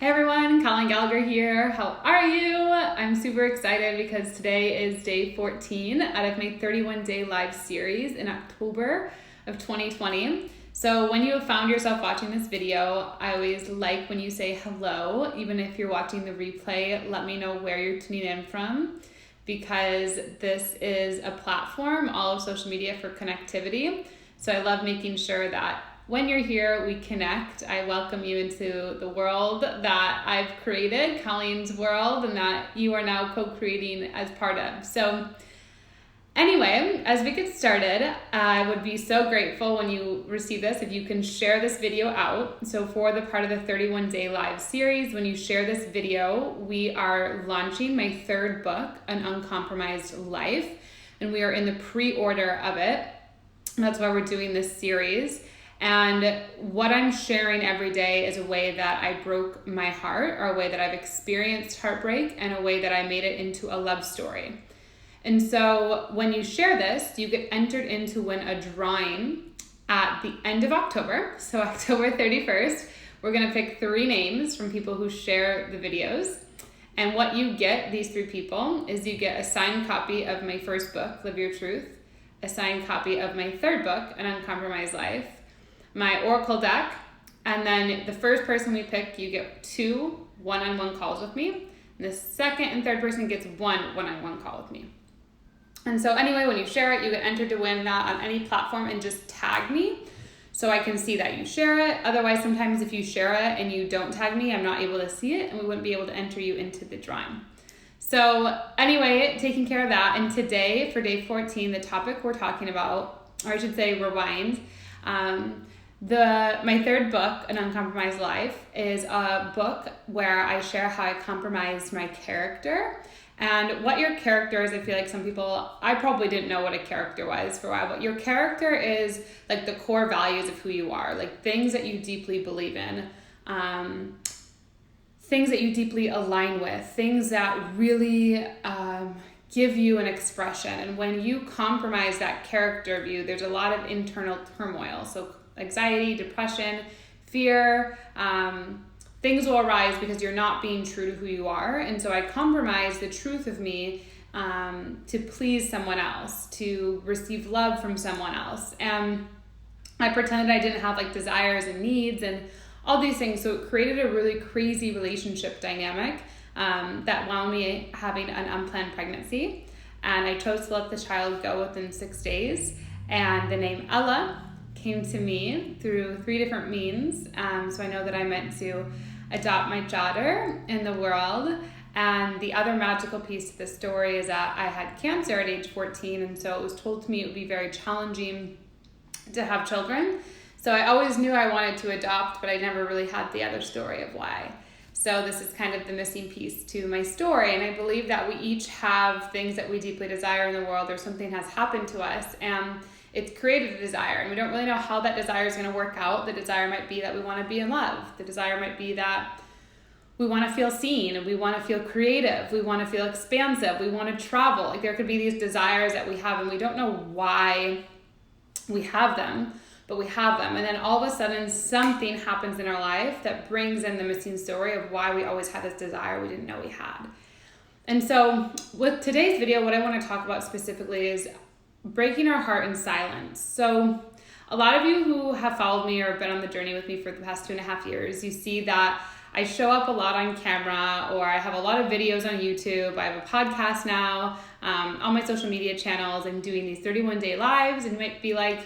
Hey everyone, Colleen Gallagher here. How are you? I'm super excited because today is day 14 out of my 31-day live series in October of 2020. So when you have found yourself watching this video, I always like when you say hello. Even if you're watching the replay, let me know where you're tuning in from, because this is a platform, all of social media, for connectivity. So I love making sure that when you're here, we connect. I welcome you into the world that I've created, Colleen's world, and that you are now co-creating as part of. So anyway, as we get started, I would be so grateful when you receive this if you can share this video out. So for the part of the 31-day live series, when you share this video, we are launching my third book, An Uncompromised Life, and we are in the pre-order of it. That's why we're doing this series. And what I'm sharing every day is a way that I broke my heart, or a way that I've experienced heartbreak, and a way that I made it into a love story. And so when you share this, you get entered into win a drawing at the end of October. So October 31st, we're gonna pick 3 names from people who share the videos. And what you get, these 3 people, is you get a signed copy of my first book, Live Your Truth, a signed copy of my third book, An Uncompromised Life, my Oracle deck, and then the first person we pick, you get 2 one-on-one calls with me, and the second and third person gets 1 one-on-one call with me. And so anyway, when you share it, you get entered to win that on any platform, and just tag me so I can see that you share it. Otherwise, sometimes if you share it and you don't tag me, I'm not able to see it, and we wouldn't be able to enter you into the drawing. So anyway, taking care of that, and today for day 14, the topic we're talking about, or I should say rewind, my third book, An Uncompromised Life, is a book where I share how I compromised my character. And what your character is, I feel like some people, I probably didn't know what a character was for a while, but your character is like the core values of who you are, like things that you deeply believe in, things that you deeply align with, things that really give you an expression. And when you compromise that character of you, there's a lot of internal turmoil. So anxiety, depression, fear, things will arise because you're not being true to who you are. And so I compromise the truth of me to please someone else, to receive love from someone else. And I pretended I didn't have like desires and needs and all these things. So it created a really crazy relationship dynamic that wound me having an unplanned pregnancy. And I chose to let the child go within 6 days. And the name Ella came to me through 3 different means. So I know that I meant to adopt my daughter in the world. And the other magical piece to the story is that I had cancer at age 14. And so it was told to me it would be very challenging to have children. So I always knew I wanted to adopt, but I never really had the other story of why. So this is kind of the missing piece to my story. And I believe that we each have things that we deeply desire in the world, or something has happened to us, and it's created a desire, and we don't really know how that desire is going to work out. The desire might be that we want to be in love. The desire might be that we want to feel seen, and we want to feel creative. We want to feel expansive. We want to travel. Like there could be these desires that we have, and we don't know why we have them, but we have them. And then all of a sudden something happens in our life that brings in the missing story of why we always had this desire we didn't know we had. And so with today's video, what I want to talk about specifically is breaking our heart in silence. So a lot of you who have followed me or been on the journey with me for the past 2.5 years, you see that I show up a lot on camera, or I have a lot of videos on YouTube. I have a podcast now, on my social media channels. I'm doing these 31-day lives, and you might be like,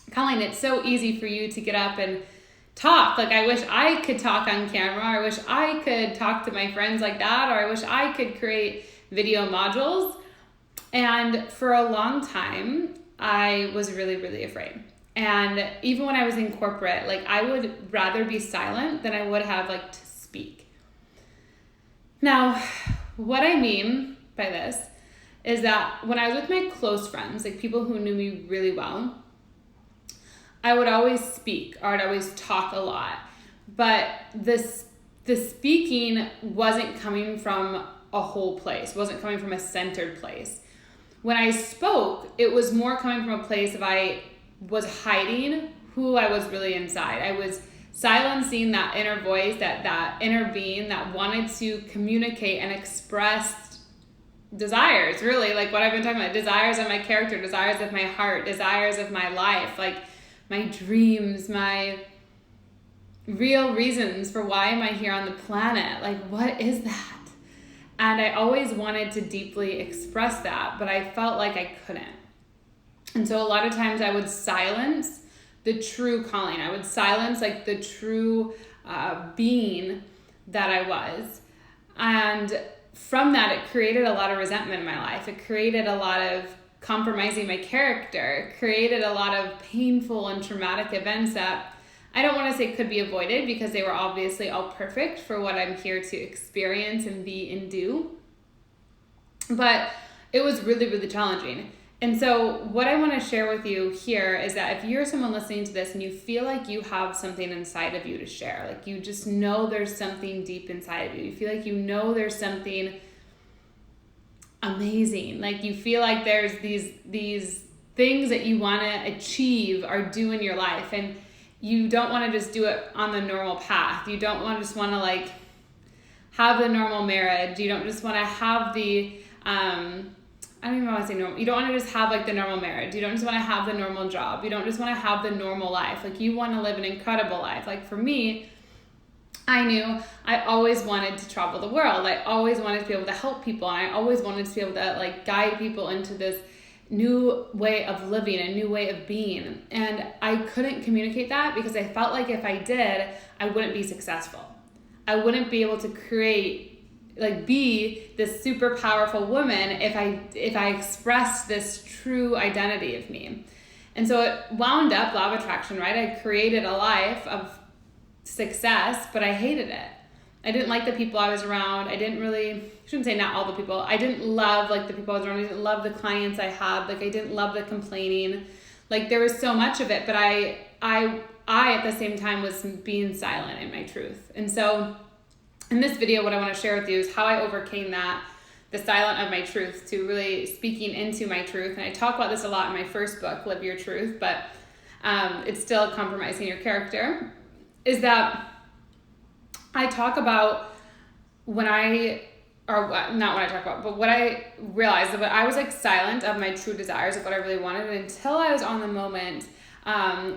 Colleen, it's so easy for you to get up and talk. Like, I wish I could talk on camera. I wish I could talk to my friends like that, or I wish I could create video modules. And for a long time, I was really, really afraid. And even when I was in corporate, like I would rather be silent than I would have like to speak. Now, what I mean by this is that when I was with my close friends, like people who knew me really well, I would always speak, or I'd always talk a lot. But the speaking wasn't coming from a whole place, wasn't coming from a centered place. When I spoke, it was more coming from a place of I was hiding who I was really inside. I was silencing that inner voice, that inner being that wanted to communicate and express desires, really, like what I've been talking about, desires of my character, desires of my heart, desires of my life, like my dreams, my real reasons for why am I here on the planet, like what is that? And I always wanted to deeply express that, but I felt like I couldn't. And so a lot of times I would silence the true calling. I would silence like the true being that I was. And from that, it created a lot of resentment in my life. It created a lot of compromising my character. It created a lot of painful and traumatic events that I don't want to say could be avoided, because they were obviously all perfect for what I'm here to experience and be and do. But it was really, really challenging. And so what I want to share with you here is that if you're someone listening to this and you feel like you have something inside of you to share, like you just know there's something deep inside of you, you feel like you know there's something amazing, like you feel like there's these things that you want to achieve or do in your life, and you don't want to just do it on the normal path. You don't want to just want to like have the normal marriage. You don't just want to have the I don't even want to say normal. You don't want to just have like the normal marriage. You don't just want to have the normal job. You don't just want to have the normal life. Like you want to live an incredible life. Like for me, I knew I always wanted to travel the world. I always wanted to be able to help people. And I always wanted to be able to like guide people into this new way of living, a new way of being. And I couldn't communicate that because I felt like if I did, I wouldn't be successful. I wouldn't be able to be this super powerful woman if I expressed this true identity of me. And so it wound up, law of attraction, right? I created a life of success, but I hated it. I didn't like the people I was around. I shouldn't say not all the people. I didn't love like the people I was around. I didn't love the clients I had. Like I didn't love the complaining. Like there was so much of it, but I at the same time was being silent in my truth. And so in this video, what I want to share with you is how I overcame that, the silent of my truth, to really speaking into my truth. And I talk about this a lot in my first book, Live Your Truth, but it's still compromising your character, is that I talk about what I realized that I was like silent of my true desires of what I really wanted until I was on the moment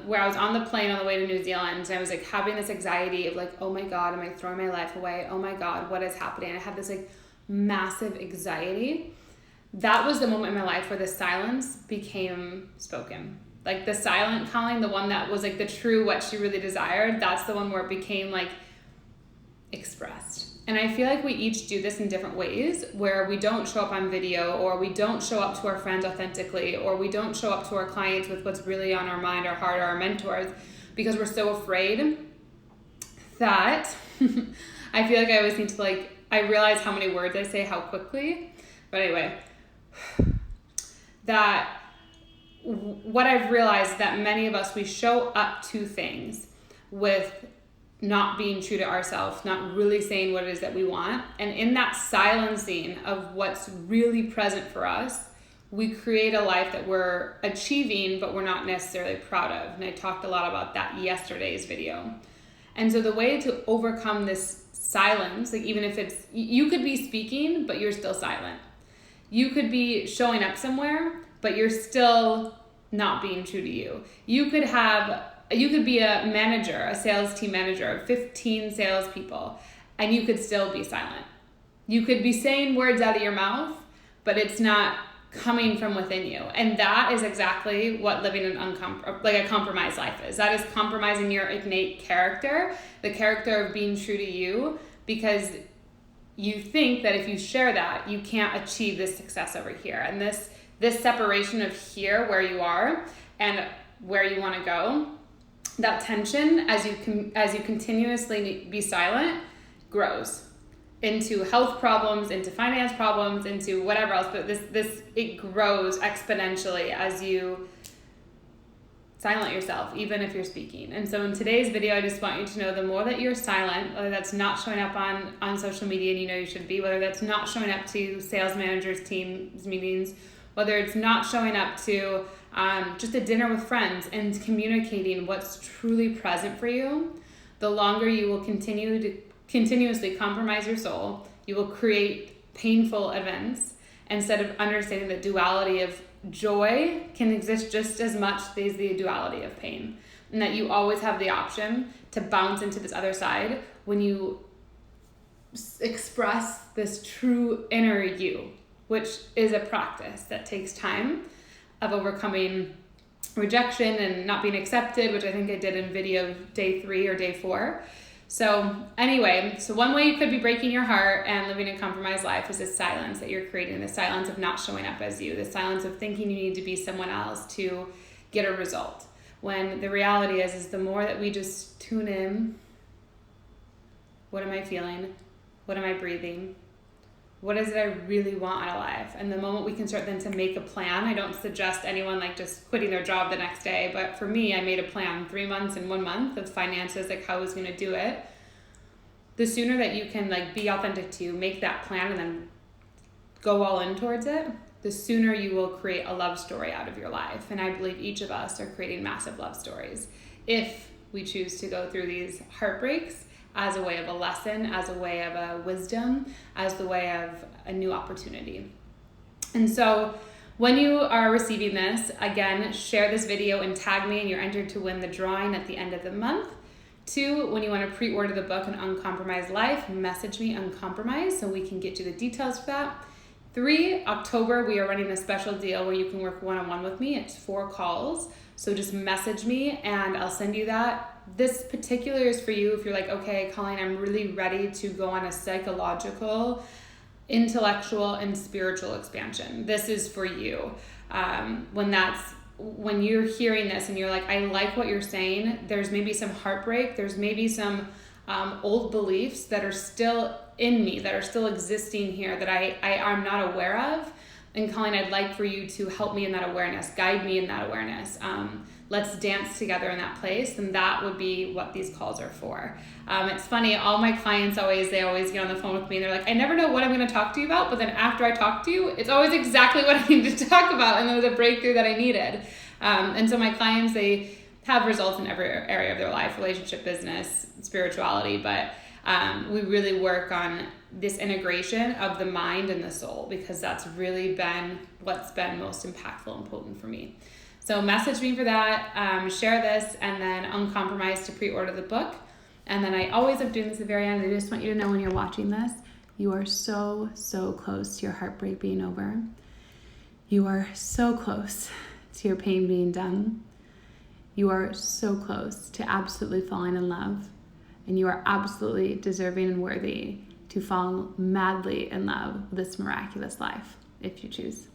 where I was on the plane on the way to New Zealand, and I was like having this anxiety of like, oh my God, am I throwing my life away? Oh my God, what is happening? I had this like massive anxiety. That was the moment in my life where the silence became spoken. Like the silent calling, the one that was like the true, what she really desired, that's the one where it became like expressed. And I feel like we each do this in different ways, where we don't show up on video, or we don't show up to our friends authentically, or we don't show up to our clients with what's really on our mind, our heart, or our mentors, because we're so afraid that I feel like I always need to I realize how many words I say, how quickly. But anyway, that what I've realized that many of us, we show up to things with not being true to ourselves, not really saying what it is that we want. And in that silencing of what's really present for us, we create a life that we're achieving, but we're not necessarily proud of. And I talked a lot about that yesterday's video. And so the way to overcome this silence, like even if you could be speaking, but you're still silent. You could be showing up somewhere, but you're still not being true to you. You could be a manager, a sales team manager of 15 salespeople, and you could still be silent. You could be saying words out of your mouth, but it's not coming from within you. And that is exactly what living a compromised life is. That is compromising your innate character, the character of being true to you, because you think that if you share that, you can't achieve this success over here. And this separation of here, where you are, and where you want to go, that tension, as you continuously be silent, grows into health problems, into finance problems, into whatever else. But it grows exponentially as you silent yourself, even if you're speaking. And so in today's video, I just want you to know, the more that you're silent, whether that's not showing up on social media and you know you should be, whether that's not showing up to sales managers, teams meetings, whether it's not showing up to just a dinner with friends and communicating what's truly present for you, the longer you will continue to continuously compromise your soul. You will create painful events instead of understanding the duality of joy can exist just as much as the duality of pain, and that you always have the option to bounce into this other side when you express this true inner you, which is a practice that takes time of overcoming rejection and not being accepted, which I think I did in video day 3 or day 4. So anyway, so one way you could be breaking your heart and living a compromised life is this silence that you're creating, the silence of not showing up as you, the silence of thinking you need to be someone else to get a result. When the reality is the more that we just tune in, what am I feeling? What am I breathing? What is it I really want out of life? And the moment we can start then to make a plan, I don't suggest anyone like just quitting their job the next day, but for me, I made a plan 3 months and 1 month of finances, like how I was going to do it. The sooner that you can like be authentic to you, make that plan and then go all in towards it, the sooner you will create a love story out of your life. And I believe each of us are creating massive love stories if we choose to go through these heartbreaks as a way of a lesson, as a way of a wisdom, as the way of a new opportunity. And so when you are receiving this, again, share this video and tag me and you're entered to win the drawing at the end of the month. 2, when you want to pre-order the book, An Uncompromised Life, message me Uncompromised so we can get you the details for that. 3, October, we are running a special deal where you can work one-on-one with me. It's 4 calls. So just message me and I'll send you that. This particular is for you if you're like, okay, Colleen, I'm really ready to go on a psychological, intellectual, and spiritual expansion. This is for you. When you're hearing this and you're like, I like what you're saying, there's maybe some heartbreak, there's maybe some old beliefs that are still in me, that are still existing here that I'm not aware of. And Colleen, I'd like for you to help me in that awareness, guide me in that awareness. Let's dance together in that place. And that would be what these calls are for. It's funny, all my clients they always get on the phone with me and they're like, I never know what I'm going to talk to you about, but then after I talk to you, it's always exactly what I need to talk about. And there was a breakthrough that I needed. And so my clients, they have results in every area of their life, relationship, business, spirituality, but we really work on this integration of the mind and the soul because that's really been what's been most impactful and potent for me. So message me for that, share this, and then Uncompromised to pre-order the book. And then I always am doing this at the very end. I just want you to know when you're watching this, you are so, so close to your heartbreak being over. You are so close to your pain being done. You are so close to absolutely falling in love. And you are absolutely deserving and worthy to fall madly in love with this miraculous life, if you choose.